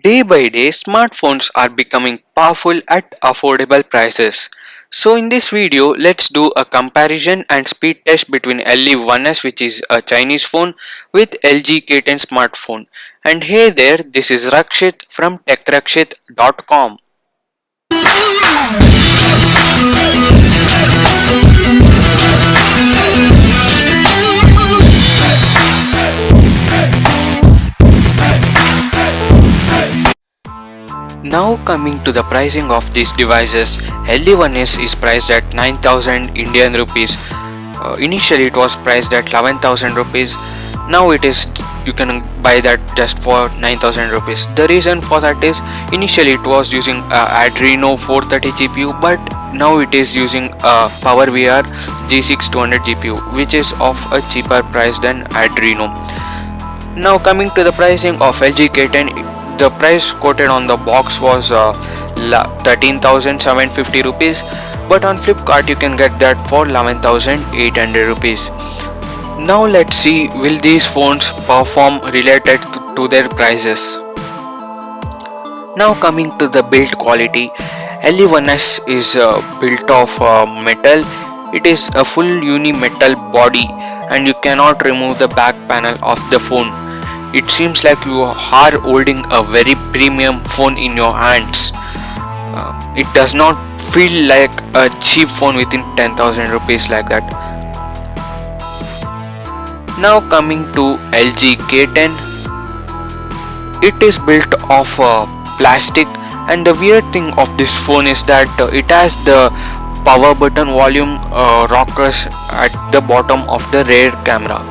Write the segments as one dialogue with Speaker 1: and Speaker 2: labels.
Speaker 1: Day by day, smartphones are becoming powerful at affordable prices. So in this video, let's do a comparison and speed test between LE1S, which is a Chinese phone, with LG K10 smartphone. And hey there, this is Rakshith from TechRakshith.com. Now coming to the pricing of these devices, LE1S is priced at 9,000 Indian rupees. Initially it was priced at 11,000 rupees. Now you can buy that just for 9,000 rupees. The reason for that is initially it was using Adreno 430 GPU, but now it is using a PowerVR G6 200 GPU, which is of a cheaper price than Adreno. Now coming to the pricing of LG K10, the price quoted on the box was 13,750 rupees, but on Flipkart you can get that for 11,800 rupees. Now let's see, will these phones perform related to their prices. Now coming to the build quality, LE1S is built of metal. It is a full uni-metal body and you cannot remove the back panel of the phone. It seems like you are holding a very premium phone in your hands. It does not feel like a cheap phone within 10,000 rupees like that. Now coming to LG K10, it is built of plastic, and the weird thing of this phone is that it has the power button volume rockers at the bottom of the rear camera.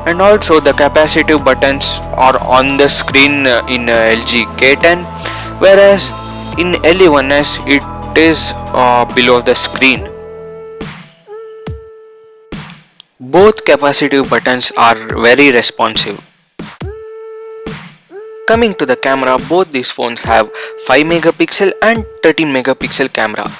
Speaker 1: And also the capacitive buttons are on the screen in LG K10, whereas in LE1S it is below the screen. Both capacitive buttons are very responsive. Coming to the camera, both these phones have 5 megapixel and 13 megapixel camera.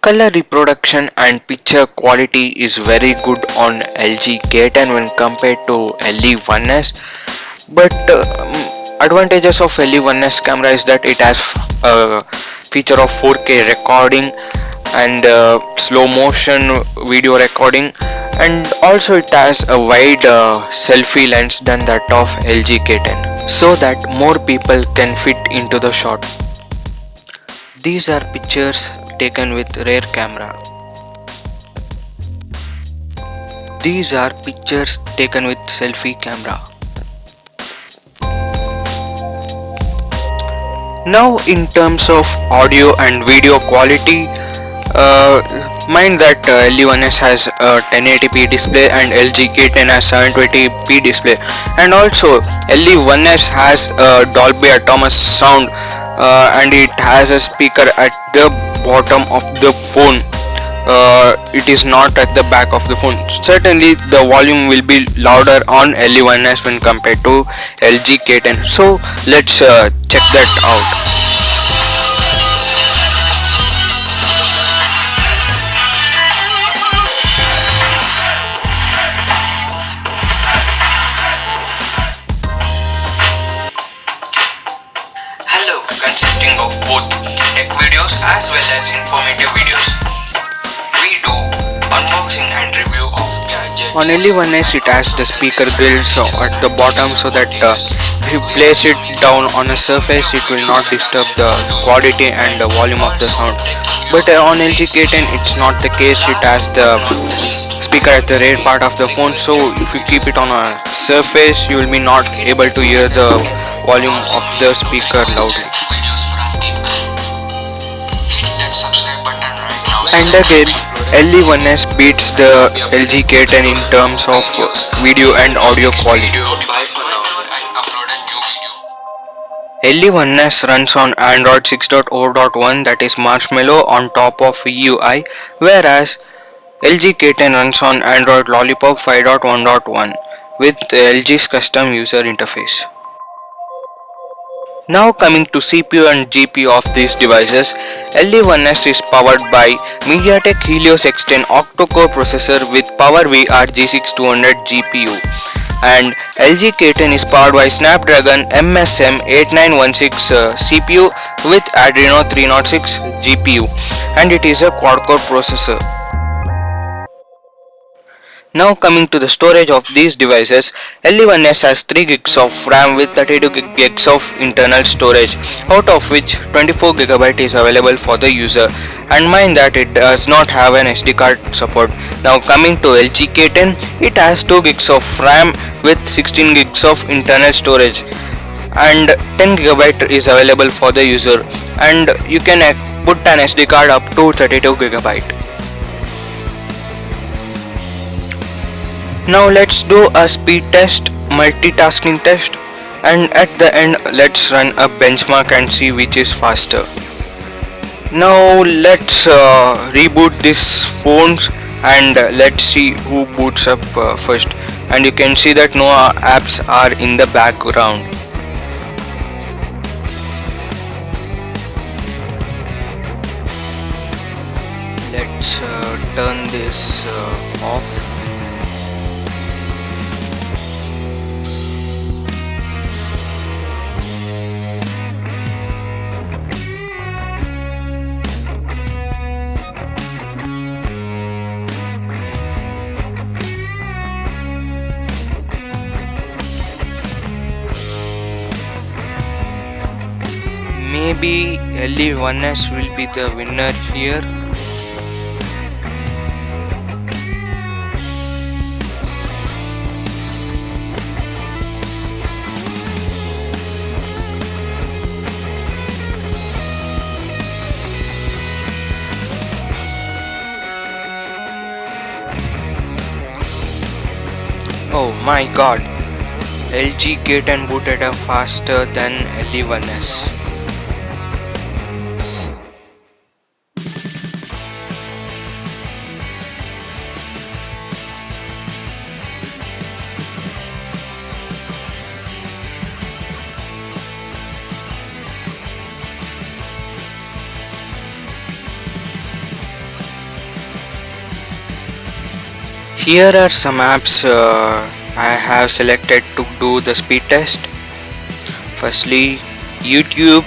Speaker 1: Color reproduction and picture quality is very good on LG K10 when compared to LE1S, but advantages of LE1S camera is that it has a feature of 4K recording and slow motion video recording, and also it has a wide selfie lens than that of LG K10, so that more people can fit into the shot. These are pictures taken with rear camera. These are pictures taken with selfie camera. Now in terms of audio and video quality, mind that LE1S has a 1080p display and LG K10 has 720p display, and also LE1S has a Dolby Atmos sound and it has a speaker at the bottom of the phone. It is not at the back of the phone. Certainly the volume will be louder on LE1S when compared to LG K10. So let's check that out. Hello, consisting of both tech videos as well as informative videos. We do unboxing and review of gadgets. On LE1S it has the speaker grills at the bottom, so that if you place it down on a surface it will not disturb the quality and the volume of the sound. But on LG K10 it's not the case. It has the speaker at the rear part of the phone, so if you keep it on a surface you will be not able to hear the volume of the speaker loudly. And again, LE1S beats the LG K10 in terms of video and audio quality. LE1S runs on Android 6.0.1, that is Marshmallow, on top of UI, whereas LG K10 runs on Android Lollipop 5.1.1 with LG's custom user interface. Now coming to CPU and GPU of these devices, LE1S is powered by MediaTek Helios X10 octa-core processor with PowerVR G6 200 GPU. And LG K10 is powered by Snapdragon MSM 8916 CPU with Adreno 306 GPU, and it is a quad-core processor. Now coming to the storage of these devices, LE1S has 3 gigs of RAM with 32 gigs of internal storage, out of which 24 GB is available for the user, and mind that it does not have an SD card support. Now coming to LG K10, it has 2 gigs of RAM with 16 gigs of internal storage, and 10 GB is available for the user, and you can put an SD card up to 32 GB. Now let's do a speed test, multitasking test, and at the end let's run a benchmark and see which is faster. Now let's reboot these phones and let's see who boots up first, and you can see that no apps are in the background. Let's turn this off. Maybe LE1S will be the winner here. Oh my god, LG K10 booted up faster than LE1S. Here are some apps I have selected to do the speed test. Firstly, YouTube.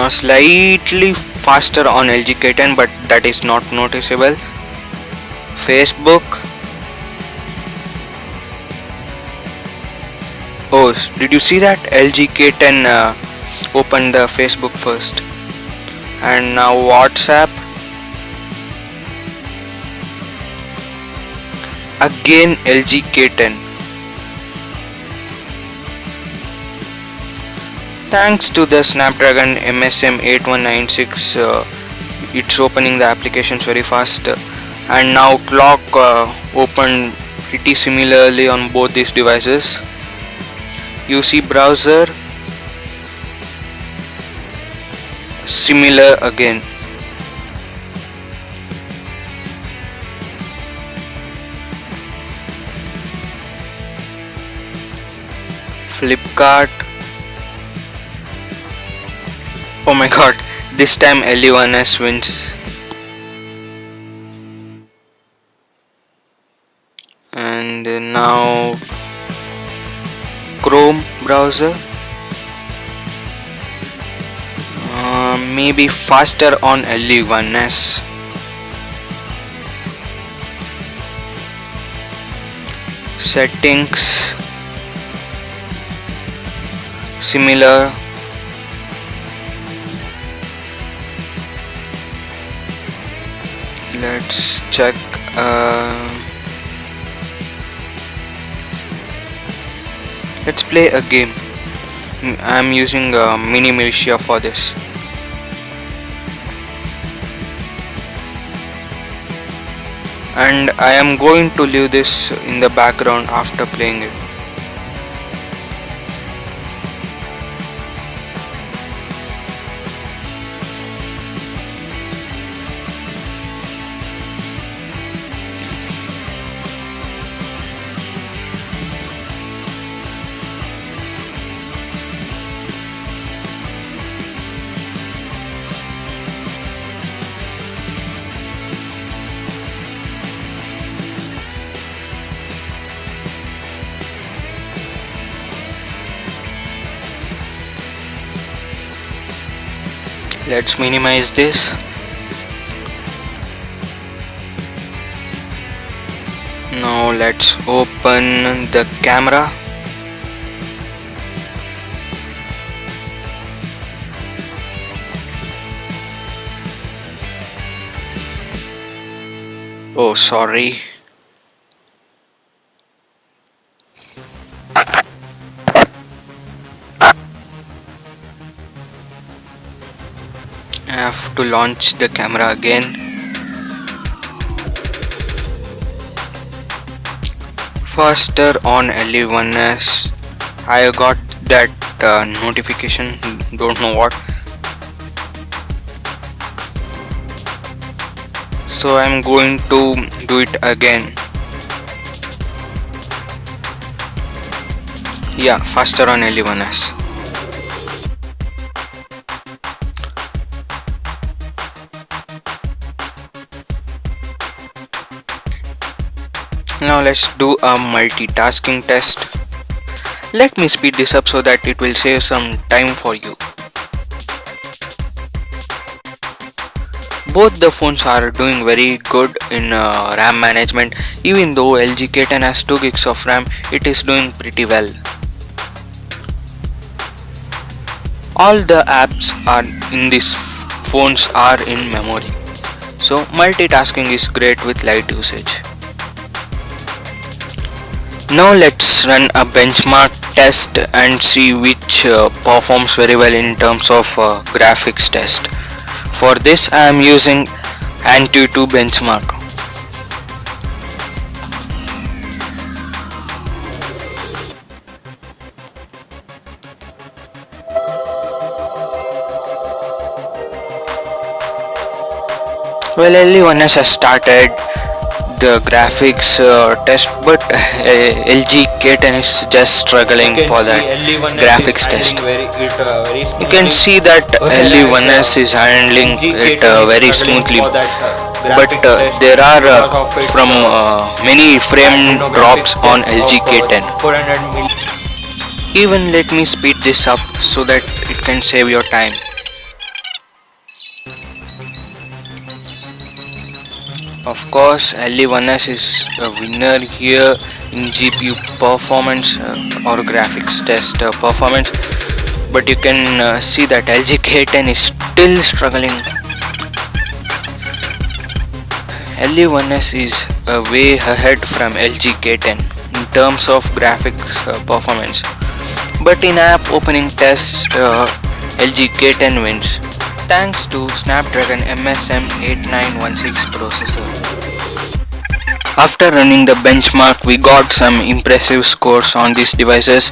Speaker 1: Slightly faster on LG K10, but that is not noticeable. Facebook. Oh, did you see that? LG K10 opened the Facebook first. And now WhatsApp. Again LG K10. Thanks to the Snapdragon MSM 8196, it's opening the applications very fast. And now clock opened pretty similarly on both these devices. UC browser, similar again. Flipkart. Oh my god, this time LE1S wins. And now Chrome browser, maybe faster on LE1S. Settings, similar. Let's check. Let's play a game. I'm using Mini Militia for this. And I am going to leave this in the background after playing it. Let's minimize this. Now let's open the camera. Oh, sorry. I have to launch the camera again. Faster on LE1S. I got that notification, don't know what. So I'm going to do it again. Yeah, faster on LE1S. Now let's do a multitasking test. Let me speed this up so that it will save some time for you. Both the phones are doing very good in RAM management. Even though LG K10 has 2 gigs of RAM, it is doing pretty well. All the apps are in these phones are in memory. So multitasking is great with light usage. Now let's run a benchmark test and see which performs very well in terms of graphics test. For this I am using Antutu benchmark. Well, LE1S has started the graphics test, but LG K10 is just struggling for that graphics test. You can see that LE1S is handling it very smoothly, but there are from many frame drops on LG K10. Even let me speed this up so that it can save your time. Of course, LE1S is a winner here in GPU performance or graphics test performance, but you can see that LG K10 is still struggling. LE1S is way ahead from LG K10 in terms of graphics performance, but in app opening test, LG K10 wins, thanks to Snapdragon MSM 8916 processor. After running the benchmark, we got some impressive scores on these devices.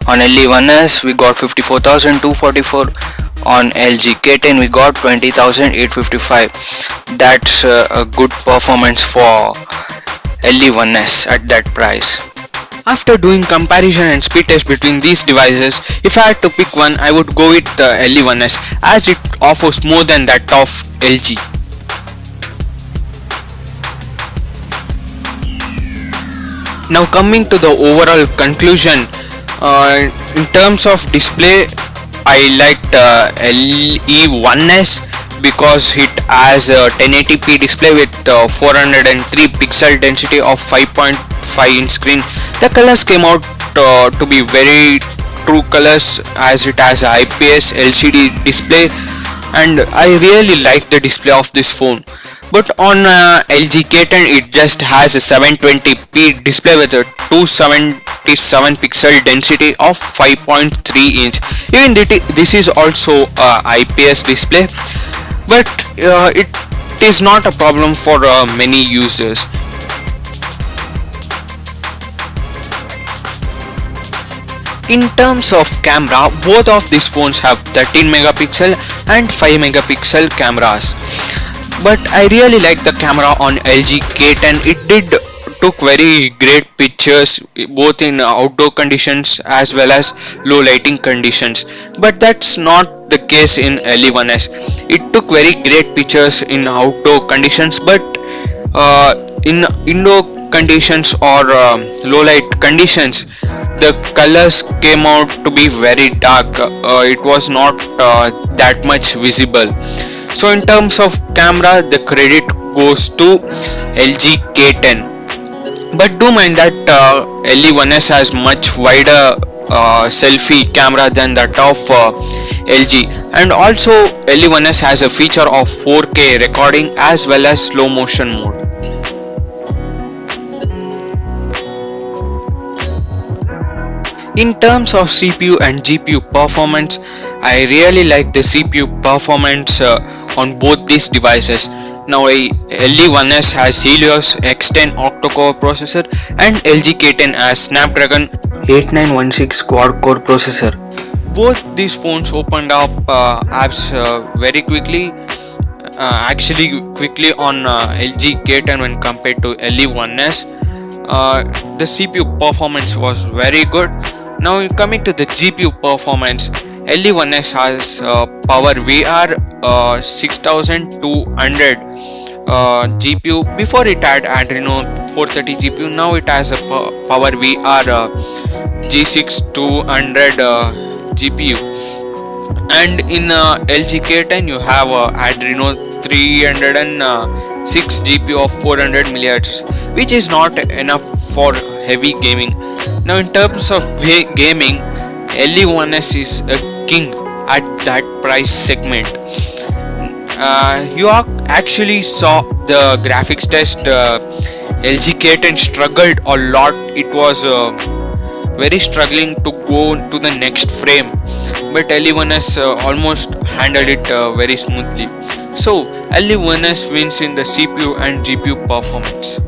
Speaker 1: On LE1S we got 54,244, on LG K10 we got 20,855. That's a good performance for LE1S at that price. After doing comparison and speed test between these devices, if I had to pick one, I would go with the LE1S as it offers more than that of LG. Now coming to the overall conclusion, in terms of display, I liked LE1S because it has a 1080p display with 403 pixel density of 5.5 inch screen. The colors came out to be very true colors as it has a IPS LCD display, and I really like the display of this phone. But on LG K10 it just has a 720p display with a 277 pixel density of 5.3 inch. Even this is also a IPS display, but it is not a problem for many users. In terms of camera, both of these phones have 13 megapixel and 5 megapixel cameras, but I really like the camera on LG K10. It took very great pictures both in outdoor conditions as well as low lighting conditions, but that's not the case in LE1S. It took very great pictures in outdoor conditions, but in indoor conditions or low light conditions, the colors came out to be very dark. It was not that much visible. So in terms of camera, the credit goes to LG K10. But do mind that LE1S has much wider selfie camera than that of LG, and also LE1S has a feature of 4K recording as well as slow motion mode. In terms of CPU and GPU performance, I really like the CPU performance on both these devices. Now LE1S has Helios X10 octa-core processor and LG K10 has Snapdragon 8916 quad-core processor. Both these phones opened up apps very quickly, actually quickly on LG K10 when compared to LE1S. The CPU performance was very good. Now coming to the GPU performance, LE1S has Power VR 6200 GPU. Before it had Adreno 430 GPU. Now it has a Power VR G6200 GPU. And in LG K10 you have Adreno 306 GPU of 400 mHz, which is not enough for heavy gaming. Now in terms of gaming, LE1S is a king at that price segment. You actually saw the graphics test. LG K10 struggled a lot. It was very struggling to go to the next frame, but LE1S almost handled it very smoothly. So LE1S wins in the CPU and GPU performance.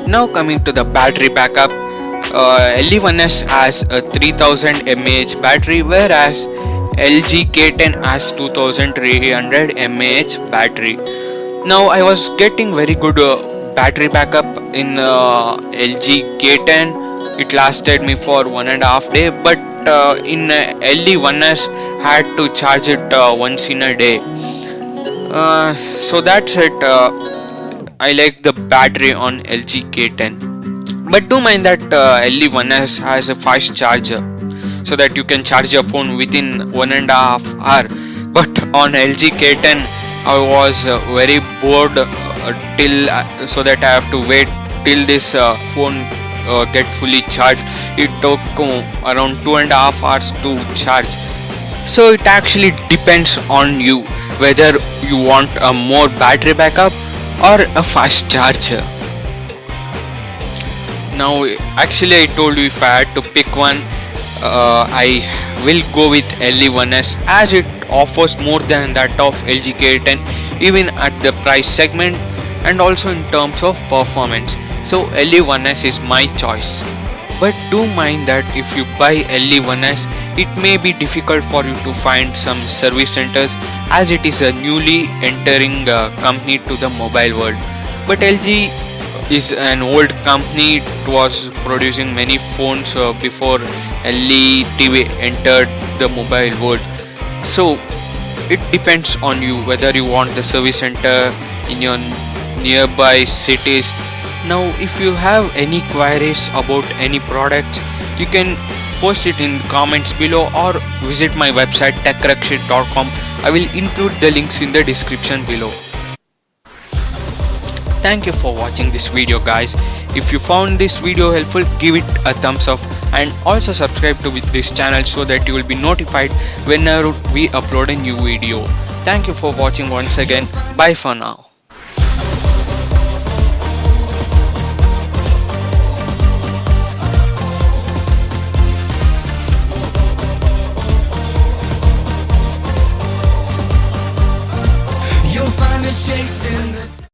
Speaker 1: Now coming to the battery backup, LE1S has a 3000 mAh battery, whereas LG K10 has 2300 mAh battery. Now I was getting very good battery backup in LG K10. It lasted me for 1.5 days, but in LE1S had to charge it once in a day. So that's it. I like the battery on LG K10, but do mind that LE1S has a fast charger, so that you can charge your phone within 1.5 hours. But on LG K10 I was very bored so that I have to wait till this phone get fully charged. It took around 2.5 hours to charge. So it actually depends on you whether you want a more battery backup or a fast charger. Now actually I told you if I had to pick one, I will go with LE1S, as it offers more than that of LG K10 even at the price segment and also in terms of performance. So LE1S is my choice. But do mind that if you buy LE1S, it may be difficult for you to find some service centers, as it is a newly entering company to the mobile world. But LG is an old company. It was producing many phones before LE entered the mobile world. So it depends on you whether you want the service center in your nearby cities. Now if you have any queries about any product, you can post it in the comments below or visit my website TechRakshith.com. I will include the links in the description below. Thank you for watching this video, guys. If you found this video helpful, give it a thumbs up and also subscribe to this channel so that you will be notified whenever we upload a new video. Thank you for watching once again. Bye for now.